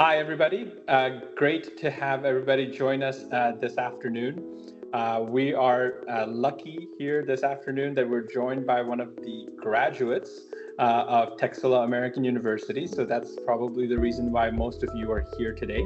Hi, everybody. Great to have everybody join us this afternoon. We are lucky here this afternoon that we're joined by one of the graduates of Texila American University. So that's probably the reason why most of you are here today.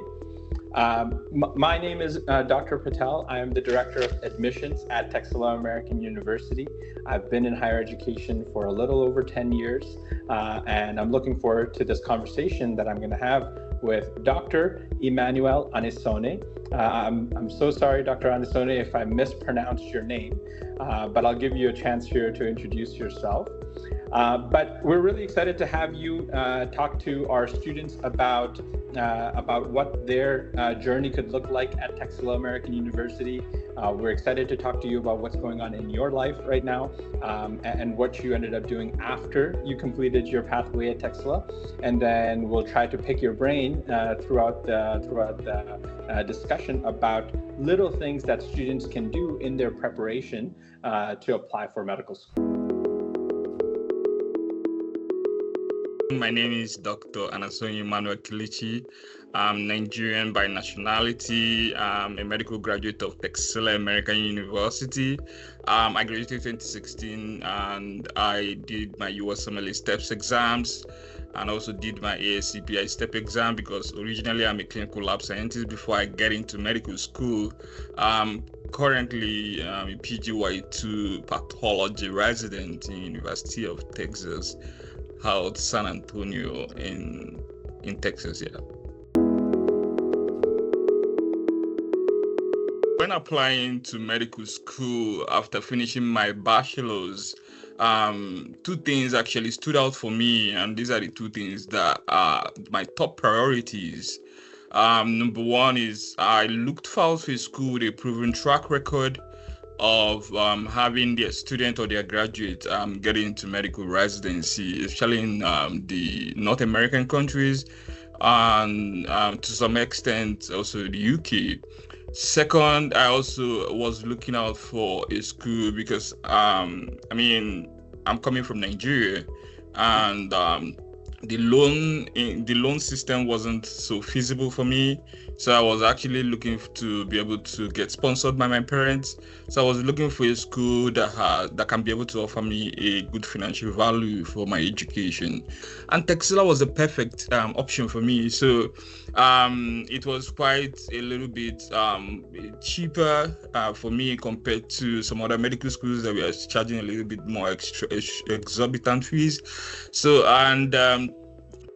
My name is Dr. Patel. I am the Director of Admissions at Texila American University. I've been in higher education for a little over 10 years, and I'm looking forward to this conversation that I'm going to have with Dr. Emmanuel Anasonye. I'm so sorry, Dr. Anasonye, if I mispronounced your name, but I'll give you a chance here to introduce yourself. But we're really excited to have you talk to our students about what their journey could look like at Texila American University. We're excited to talk to you about what's going on in your life right now and what you ended up doing after you completed your pathway at Texila. And then we'll try to pick your brain throughout the discussion about little things that students can do in their preparation to apply for medical school. My name is Dr. Anasonye Emmanuel Kilichi. I'm Nigerian by nationality. I'm a medical graduate of Texila American University. I graduated in 2016 and I did my USMLE STEPS exams and also did my ASCPI STEP exam because originally I'm a clinical lab scientist before I get into medical school. Currently, I'm a PGY2 Pathology Resident in University of Texas, out San Antonio in Texas, yeah. When applying to medical school after finishing my bachelor's, two things actually stood out for me, and these are the two things that are my top priorities. Number one is I looked for a school with a proven track record of having their student or their graduate getting into medical residency, especially in the North American countries and to some extent also the UK. Second, I also was looking out for a school because I'm coming from Nigeria and the loan system wasn't so feasible for me. So I was actually looking to be able to get sponsored by my parents. So I was looking for a school that can be able to offer me a good financial value for my education. And Texila was the perfect option for me. So it was quite a little bit cheaper for me compared to some other medical schools that were charging a little bit more exorbitant fees. So,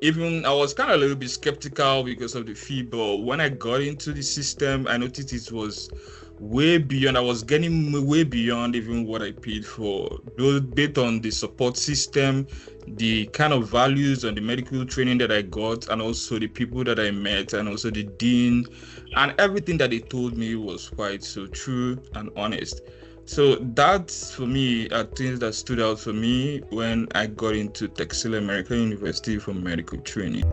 even I was kind of a little bit skeptical because of the fee, but when I got into the system, I noticed it was way beyond. I was getting way beyond even what I paid for, based on the support system, the kind of values and the medical training that I got, and also the people that I met, and also the dean, and everything that they told me was quite so true and honest. So that's, for me, are things that stood out for me when I got into Texila American University for medical training.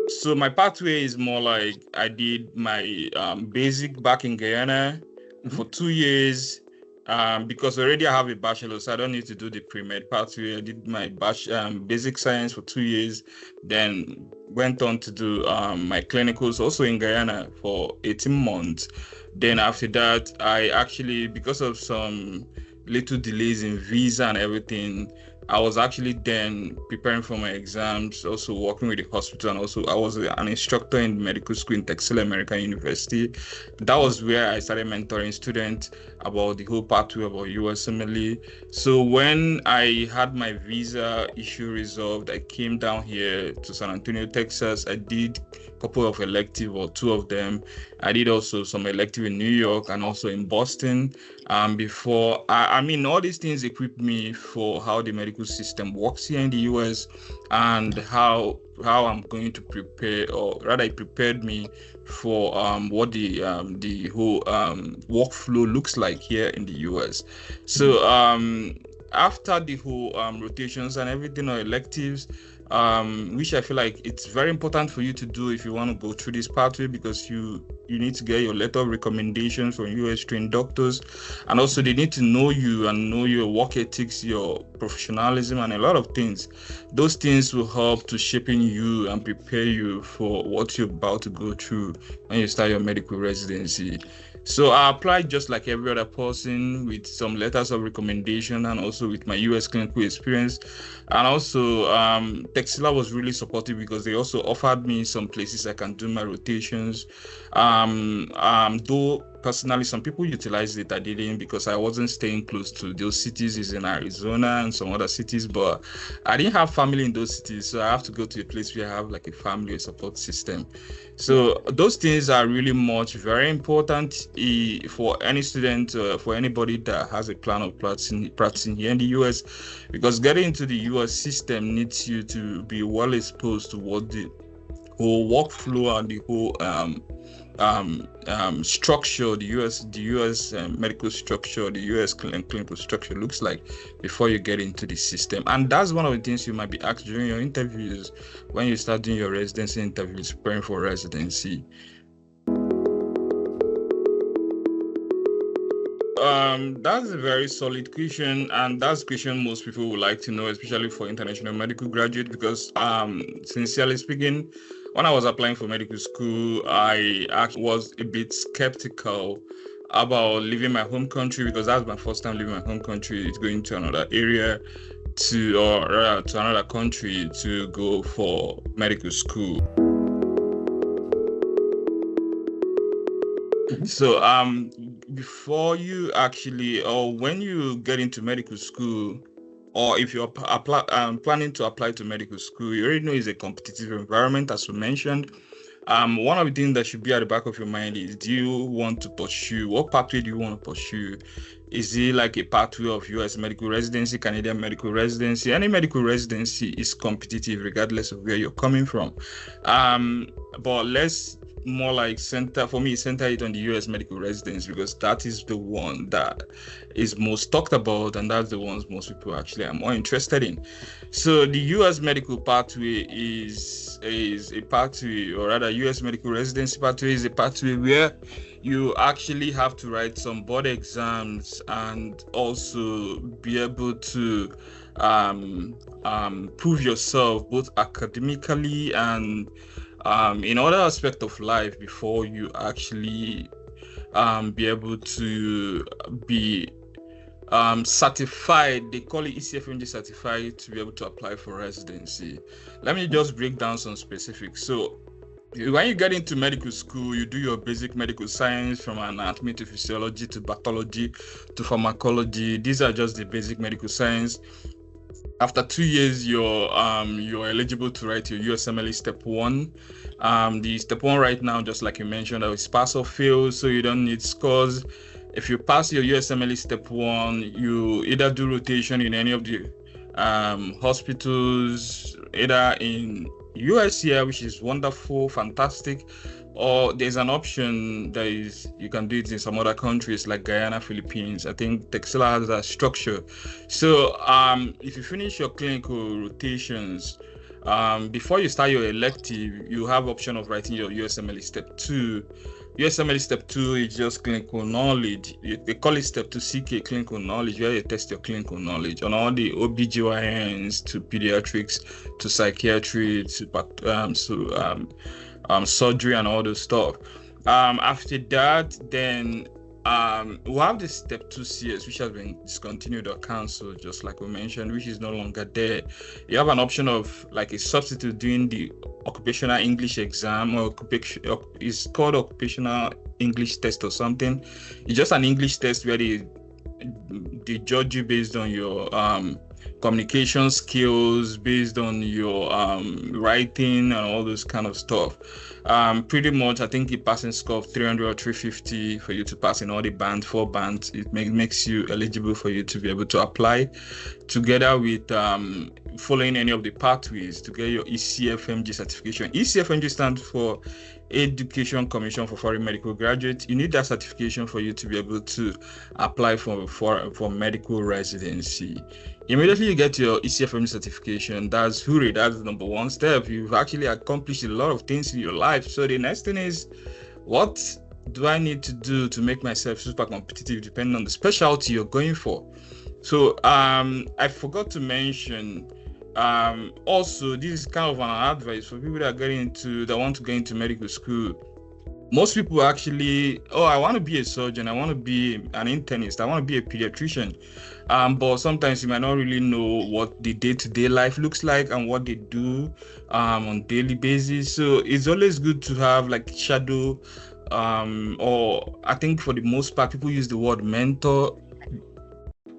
So my pathway is more like I did my basic back in Guyana for 2 years. Because already I have a bachelor, so I don't need to do the pre-med pathway. I did my basic science for 2 years, then went on to do my clinicals also in Guyana for 18 months. Then after that, I actually, because of some little delays in visa and everything, I was actually then preparing for my exams, also working with the hospital, and also I was an instructor in medical school in Texila American University. That was where I started mentoring students about the whole pathway about USMLE. So when I had my visa issue resolved, I came down here to San Antonio, Texas. I did a couple of elective, or 2 of them. I did also some elective in New York and also in Boston. Before all these things equipped me for how the medical system works here in the US and how I'm going to prepare, or rather it prepared me for what the whole workflow looks like here in the US. So after the whole rotations and everything, or electives, which I feel like it's very important for you to do if you want to go through this pathway, because you need to get your letter of recommendation from US trained doctors, and also they need to know you and know your work ethics, your professionalism, and a lot of things. Those things will help to shaping you and prepare you for what you're about to go through when you start your medical residency. So I applied just like every other person, with some letters of recommendation and also with my US clinical experience. And also Texila was really supportive because they also offered me some places I can do my rotations. Though personally some people utilized it, I didn't, because I wasn't staying close to those cities. Is in Arizona and some other cities, but I didn't have family in those cities, so I have to go to a place where I have like a family support system. So those things are really very important for any student, for anybody that has a plan of practicing here in the US, because getting into the US system needs you to be well exposed to what the whole workflow and the whole structure, the US medical structure, the US clinical structure looks like before you get into the system. And that's one of the things you might be asked during your interviews when you start doing your residency interviews, preparing for residency. That's a very solid question, and that's a question most people would like to know, especially for international medical graduate, because sincerely speaking, when I was applying for medical school, I actually was a bit skeptical about leaving my home country, because that's my first time leaving my home country. It's going to another area to another country to go for medical school. So before you actually, or when you get into medical school, or if you're planning to apply to medical school, you already know it's a competitive environment, as we mentioned. One of the things that should be at the back of your mind is, do you want to pursue, what pathway do you want to pursue? Is it like a pathway of US medical residency, Canadian medical residency? Any medical residency is competitive regardless of where you're coming from. But let's more like center it on the US medical residency, because that is the one that is most talked about, and that's the ones most people actually are more interested in. So the US medical pathway is a pathway, or rather US medical residency pathway is a pathway where you actually have to write some board exams and also be able to prove yourself both academically and in other aspects of life before you actually be able to be certified. They call it ECFMG certified to be able to apply for residency. Let me just break down some specifics. So when you get into medical school, you do your basic medical science, from anatomy to physiology to pathology to pharmacology. These are just the basic medical science. After 2 years, you're eligible to write your USMLE Step 1. The Step 1 right now, just like you mentioned, is pass or fail, so you don't need scores. If you pass your USMLE Step 1, you either do rotation in any of the hospitals, either in US here, which is wonderful, fantastic, or there's an option that is you can do it in some other countries like Guyana, Philippines. I think Texila has that structure. So if you finish your clinical rotations, before you start your elective, you have option of writing your USMLE Step 2. USMLE Step 2 is just clinical knowledge. They call it Step 2 CK, clinical knowledge, where you test your clinical knowledge on all the OBGYNs to pediatrics to psychiatry to surgery and all those stuff. After that, then we'll have the Step 2 CS, which has been discontinued or cancelled, just like we mentioned, which is no longer there. You have an option of like a substitute doing the occupational English exam, or it's called occupational English test or something. It's just an English test where they judge you based on your communication skills, based on your writing and all those kind of stuff. Pretty much, I think a passing score of 300 or 350 for you to pass in all the 4 bands. It makes you eligible for you to be able to apply, together with following any of the pathways to get your ECFMG certification. ECFMG stands for Education Commission for Foreign Medical Graduates. You need that certification for you to be able to apply for medical residency. Immediately you get your ECFM certification. That's hooray. That's the number one step. You've actually accomplished a lot of things in your life. So the next thing is, what do I need to do to make myself super competitive, depending on the specialty you're going for? So I forgot to mention, also, this is kind of an advice for people that want to get into medical school. Most people actually, oh, I want to be a surgeon, I want to be an internist, I want to be a pediatrician. But sometimes you might not really know what the day-to-day life looks like and what they do on daily basis. So it's always good to have like shadow, or I think for the most part, people use the word mentor.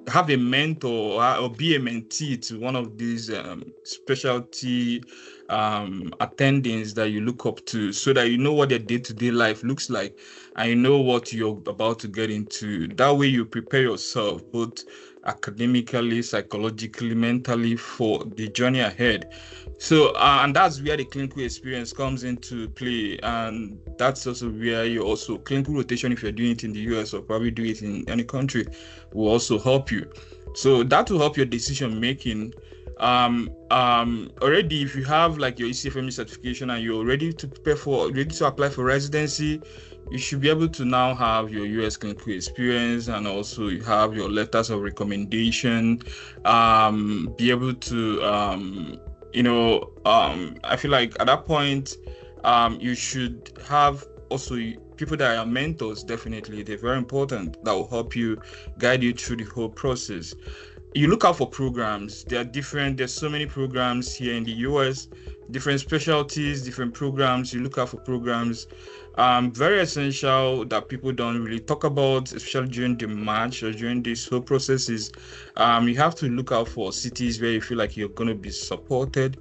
Have a mentor or be a mentee to one of these specialty attendings that you look up to, so that you know what their day-to-day life looks like and you know what you're about to get into. That way you prepare yourself both academically, psychologically, mentally for the journey ahead. So and that's where the clinical experience comes into play, and that's also where you also clinical rotation, if you're doing it in the US or probably do it in any country, will also help you. So that will help your decision making. Already, if you have like your ECFME certification and you're ready to apply for residency, you should be able to now have your US clinical experience, and also you have your letters of recommendation. Be able to I feel like at that point, you should have also people that are mentors. Definitely, they're very important. That will help you, guide you through the whole process. You look out for programs. There's so many programs here in the US, different specialties, different programs. You look out for programs. Very essential that people don't really talk about, especially during the match or during this whole process, is you have to look out for cities where you feel like you're going to be supported,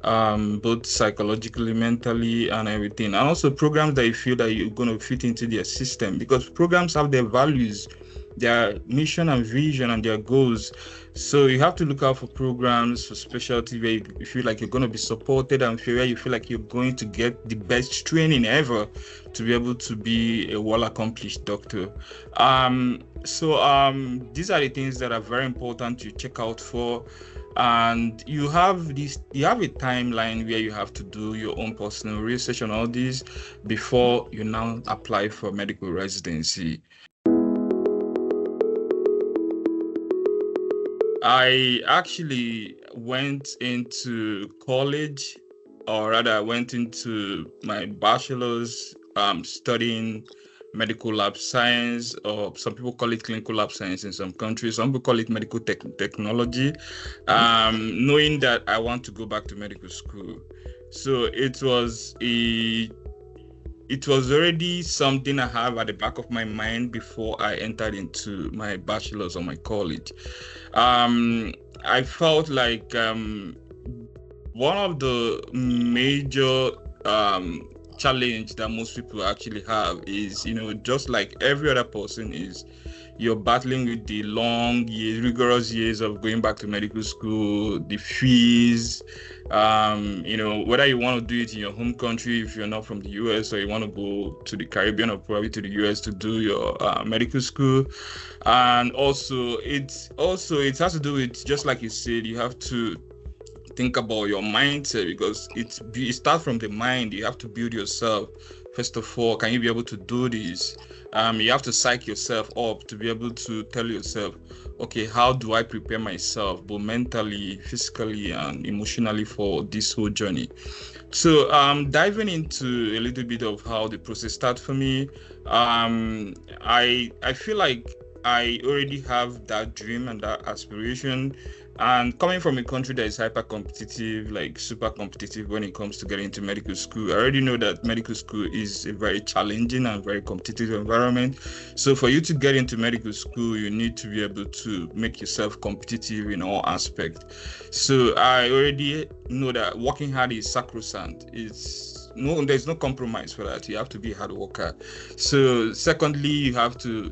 both psychologically, mentally, and everything. And also programs that you feel that you're going to fit into their system, because programs have their values, their mission and vision, and their goals. So you have to look out for programs, for specialty where you feel like you're going to be supported, and where you feel like you're going to get the best training ever to be able to be a well-accomplished doctor. These are the things that are very important to check out for. And you have a timeline where you have to do your own personal research on all these before you now apply for medical residency. I actually went into college, or rather I went into my bachelor's, studying medical lab science, or some people call it clinical lab science in some countries. Some people call it medical technology, knowing that I want to go back to medical school. So it was already something I have at the back of my mind before I entered into my bachelor's or my college. I felt like one of the major challenge that most people actually have is, just like every other person is, you're battling with the long years, rigorous years of going back to medical school, the fees, whether you want to do it in your home country if you're not from the US, or you want to go to the Caribbean or probably to the US to do your medical school. And also it has to do with, just like you said, you have to think about your mindset, because it starts from the mind. You have to build yourself. First of all, can you be able to do this? You have to psych yourself up to be able to tell yourself, okay, how do I prepare myself, both mentally, physically, and emotionally, for this whole journey? So diving into a little bit of how the process started for me, I feel like I already have that dream and that aspiration. And coming from a country that is hyper competitive, like super competitive when it comes to getting into medical school, I already know that medical school is a very challenging and very competitive environment. So for you to get into medical school, you need to be able to make yourself competitive in all aspects. So I already know that working hard is sacrosanct. There's no compromise for that. You have to be a hard worker. So secondly, you have to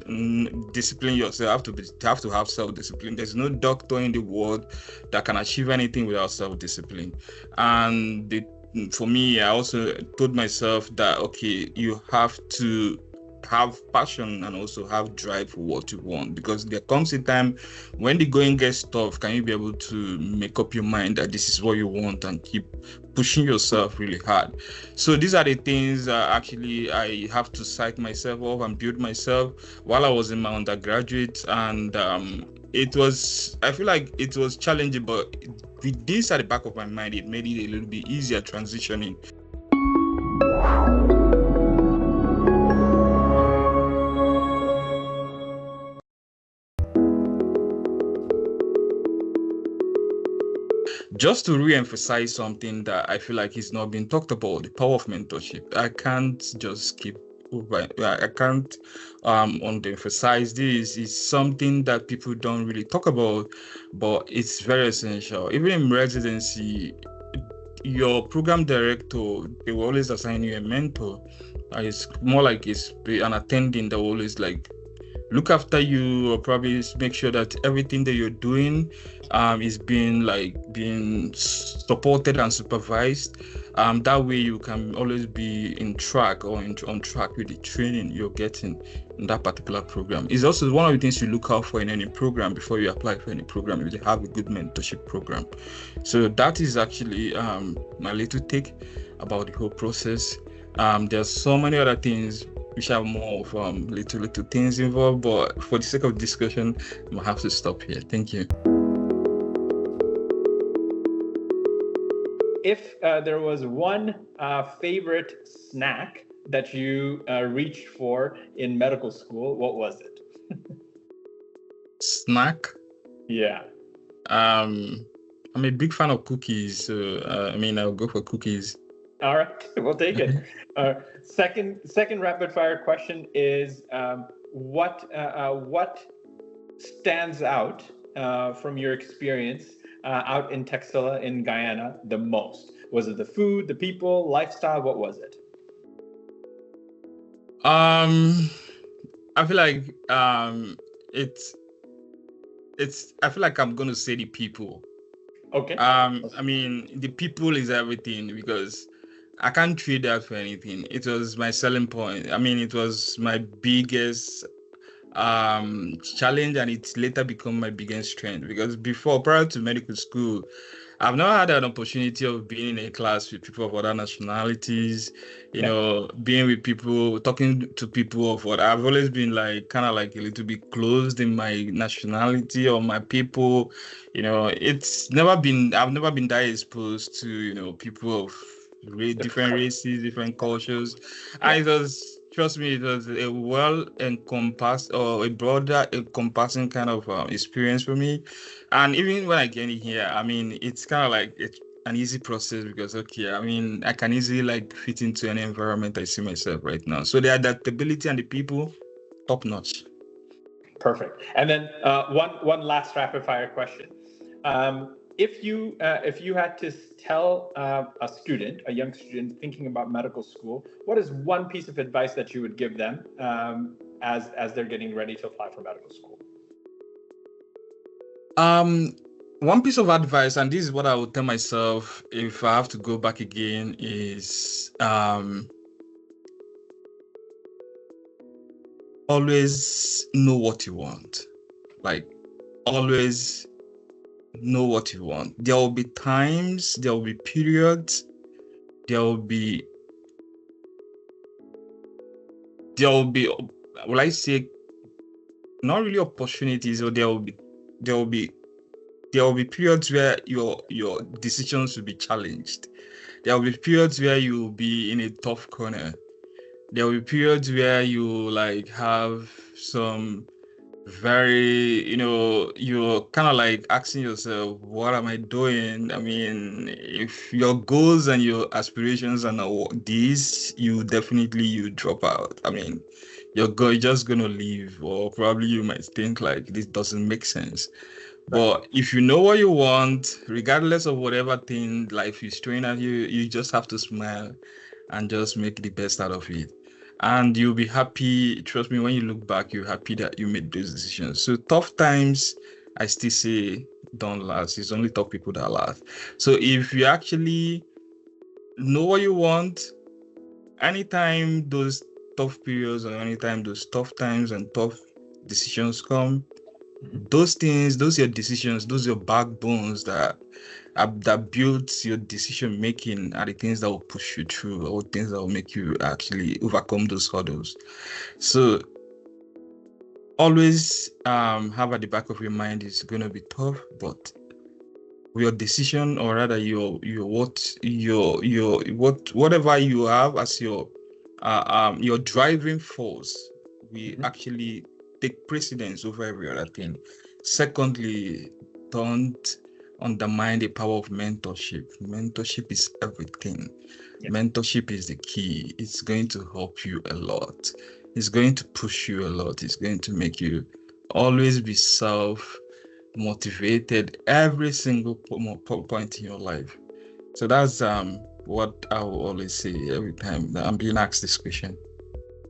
discipline yourself. You have to have self-discipline. There's no doctor in the world that can achieve anything without self-discipline. And for me, I also told myself that, okay, you have to have passion and also have drive for what you want, because there comes a time when the going gets tough, can you be able to make up your mind that this is what you want and keep pushing yourself really hard. So these are the things actually I have to psych myself up and build myself while I was in my undergraduate. And I feel like it was challenging, but with this at the back of my mind, it made it a little bit easier transitioning. Just to re-emphasize something that I feel like is not being talked about, the power of mentorship. I can't just keep over. I can't underemphasize this. It's something that people don't really talk about, but it's very essential. Even in residency, your program director, they will always assign you a mentor. It's more like it's an attending that will always like look after you, or probably make sure that everything that you're doing is being supported and supervised. That way you can always be in track or on track with the training you're getting in that particular program. It's also one of the things you look out for in any program before you apply for any program, if they have a good mentorship program. So that is actually my little take about the whole process. There's so many other things which have more of little things involved, but for the sake of discussion, I'm gonna have to stop here. Thank you. If there was one favorite snack that you reached for in medical school, what was it? Snack? Yeah. I'm a big fan of cookies, so I'll go for cookies. All right, we'll take it. Second rapid fire question is what stands out from your experience out in Texila in Guyana the most? Was it the food, the people, lifestyle? What was it? I feel like it's I feel like I'm gonna say the people. Okay. The people is everything, because I can't trade that for anything. It was my selling point. It was my biggest challenge, and it's later become my biggest strength, because prior to medical school, I've never had an opportunity of being in a class with people of other nationalities, being with people, talking to people of what I've always been like, kind of like a little bit closed in my nationality or my people. I've never been that exposed to, people of different races, different cultures. And trust me, it was a well encompassed or a broader encompassing kind of experience for me. And even when I get in here, it's kind of like an easy process, because I can easily like fit into any environment I see myself right now. So the adaptability and the people, top notch. Perfect. And then one last rapid fire question. If you had to tell a young student thinking about medical school, what is one piece of advice that you would give them as they're getting ready to apply for medical school? One piece of advice, and this is what I would tell myself if I have to go back again, is always know what you want. Like, always know what you want. There will be times, there will be periods, there will be, will I say, not really opportunities, or there will be periods where your decisions will be challenged. There will be periods where you will be in a tough corner. There will be periods where you like have some very, you're kind of like asking yourself, what am I doing? If your goals and your aspirations are not these, you drop out. You're just gonna leave, or probably you might think like this doesn't make sense. But if you know what you want, regardless of whatever thing life is throwing at you, you just have to smile and just make the best out of it. And you'll be happy. Trust me, when you look back, you're happy that you made those decisions. So tough times, I still say, don't last. It's only tough people that last. So if you actually know what you want, anytime those tough periods or anytime those tough times and tough decisions come, those things, those your decisions, those your backbones that builds your decision making are the things that will push you through, or things that will make you actually overcome those hurdles. So always have at the back of your mind, it's going to be tough, but your decision, or rather whatever you have as your driving force, we actually take precedence over every other thing. Secondly, don't undermine the power of mentorship. Mentorship is everything. Mentorship is the key. It's going to help you a lot. It's going to push you a lot. It's going to make you always be self-motivated every single point in your life. So that's what I will always say every time that I'm being asked this question.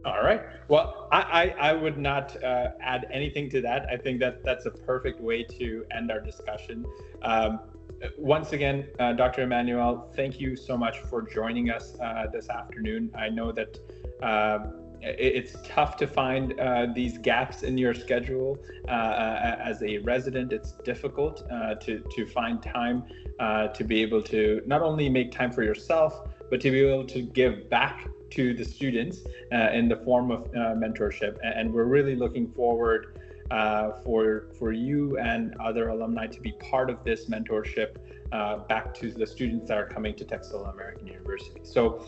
All right. Well, I would not add anything to that. I think that's a perfect way to end our discussion. Once again, Dr. Emmanuel, thank you so much for joining us this afternoon. I know that it's tough to find these gaps in your schedule. As a resident, it's difficult to find time to be able to not only make time for yourself, but to be able to give back to the students in the form of mentorship. And we're really looking forward for you and other alumni to be part of this mentorship back to the students that are coming to Texila American University. So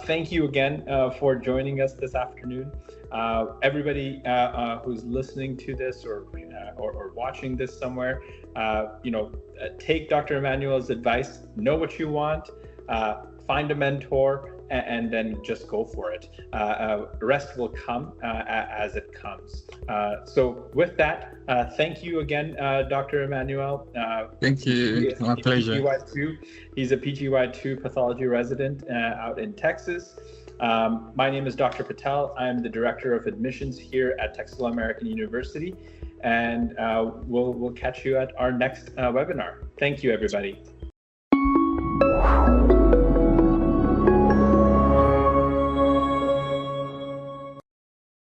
thank you again for joining us this afternoon. Everybody who's listening to this or watching this somewhere, take Dr. Emmanuel's advice, know what you want, find a mentor, and then just go for it. The rest will come as it comes. So with that, thank you again, Dr. Emmanuel. Thank you. My pleasure. He's a PGY2 pathology resident out in Texas. My name is Dr. Patel. I'm the Director of Admissions here at Texila American University. And we'll catch you at our next webinar. Thank you, everybody.